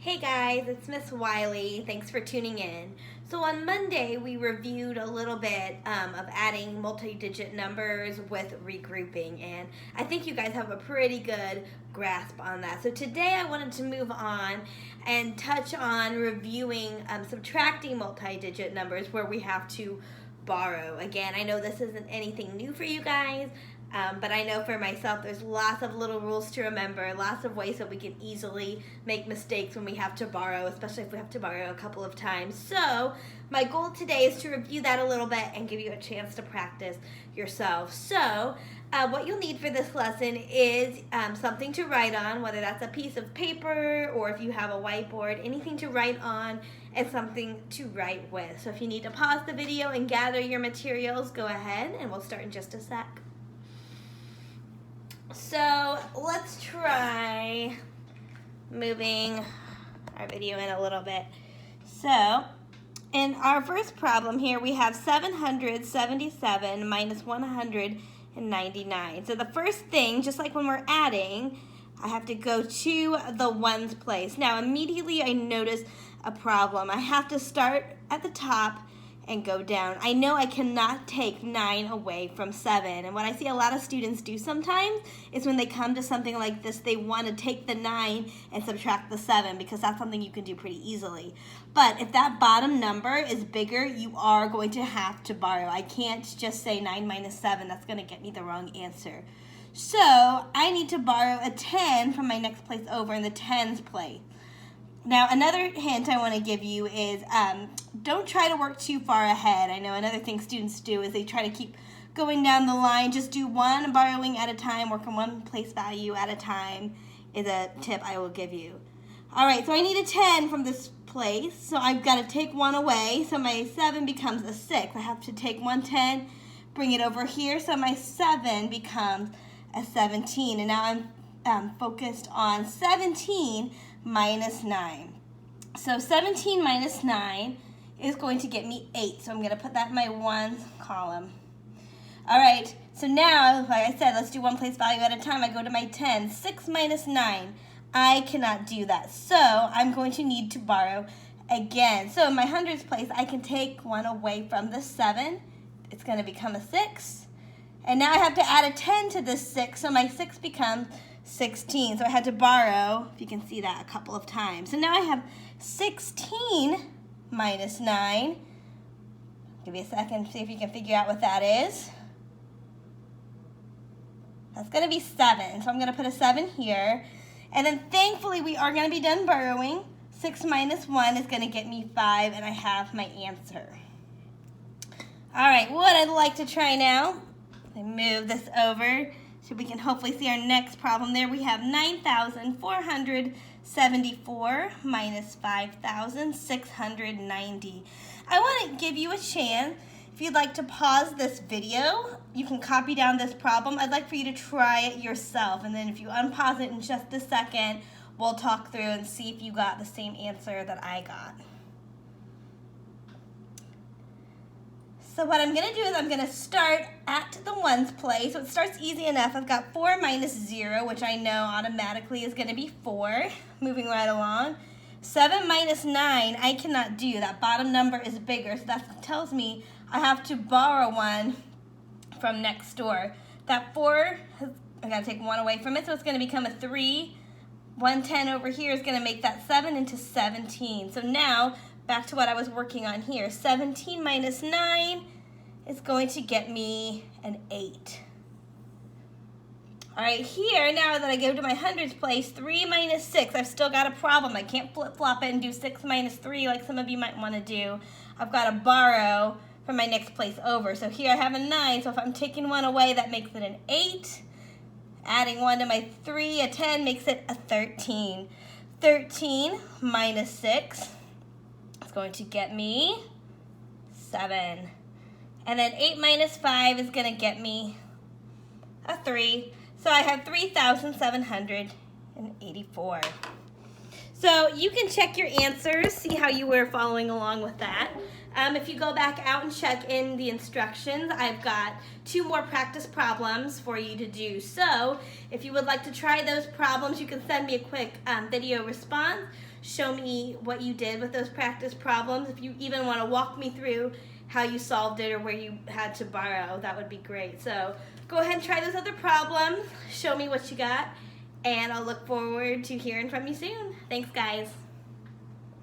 Hey guys, it's Miss Wiley. Thanks for tuning in. So on Monday, we reviewed a little bit of adding multi-digit numbers with regrouping, and I think you guys have a pretty good grasp on that. So today I wanted to move on and touch on reviewing subtracting multi-digit numbers where we have to borrow. Again, I know this isn't anything new for you guys, but I know for myself there's lots of little rules to remember, lots of ways that we can easily make mistakes when we have to borrow, especially if we have to borrow a couple of times. So my goal today is to review that a little bit and give you a chance to practice yourself. So what you'll need for this lesson is something to write on, whether that's a piece of paper or if you have a whiteboard, anything to write on and something to write with. So if you need to pause the video and gather your materials, go ahead and we'll start in just a sec. So let's try moving our video in a little bit. So in our first problem here, we have 777 minus 199. So the first thing, just like when we're adding, I have to go to the ones place. Now immediately I notice a problem. I have to start at the top and go down. I know I cannot take 9 away from 7. And what I see a lot of students do sometimes is when they come to something like this, they want to take the 9 and subtract the 7 because that's something you can do pretty easily. But if that bottom number is bigger, you are going to have to borrow. I can't just say 9 minus 7. That's going to get me the wrong answer. So I need to borrow a 10 from my next place over in the tens place. Now, another hint I want to give you is don't try to work too far ahead. I know another thing students do is they try to keep going down the line. Just do one borrowing at a time, work on one place value at a time is a tip I will give you. All right, so I need a 10 from this place, so I've got to take 1 away, so my 7 becomes a 6. I have to take 1 10, bring it over here, so my 7 becomes a 17. And now I'm focused on 17 minus 9. So 17 minus 9 is going to get me 8. So I'm going to put that in my ones column. All right, so now, like I said, let's do one place value at a time. I go to my 10. 6 minus 9. I cannot do that. So I'm going to need to borrow again. So in my hundreds place, I can take 1 away from the 7. It's going to become a 6. And now I have to add a 10 to this 6, so my 6 becomes 16. So I had to borrow, if you can see that, a couple of times. So now I have 16 minus 9. Give me a second to see if you can figure out what that is. That's going to be 7. So I'm going to put a 7 here. And then thankfully we are going to be done borrowing. 6 minus 1 is going to get me 5, and I have my answer. All right, what I'd like to try now, I move this over so we can hopefully see our next problem there. We have 9,474 minus 5,690. I want to give you a chance, if you'd like to pause this video, you can copy down this problem. I'd like for you to try it yourself, and then if you unpause it in just a second, we'll talk through and see if you got the same answer that I got. So what I'm going to do is I'm going to start at the ones place. So it starts easy enough. I've got 4 minus 0, which I know automatically is going to be 4. Moving right along. 7 minus 9, I cannot do. That bottom number is bigger, so that tells me I have to borrow 1 from next door. That 4, I got to take 1 away from it, so it's going to become a 3. 110 over here is going to make that 7 into 17. So now, back to what I was working on here. 17 minus 9 is going to get me an 8. All right, here, now that I go to my hundreds place, 3 minus 6, I've still got a problem. I can't flip-flop it and do 6 minus 3 like some of you might want to do. I've got to borrow from my next place over. So here I have a 9, so if I'm taking 1 away, that makes it an 8. Adding 1 to my 3, a 10, makes it a 13. 13 minus 6. It's going to get me 7. And then 8 minus 5 is going to get me a 3. So I have 3,784. So you can check your answers, see how you were following along with that. If you go back out and check in the instructions, I've got 2 more practice problems for you to do. So if you would like to try those problems, you can send me a quick video response. Show me what you did with those practice problems. If you even want to walk me through how you solved it or where you had to borrow, that would be great. So go ahead and try those other problems. Show me what you got, and I'll look forward to hearing from you soon. Thanks, guys.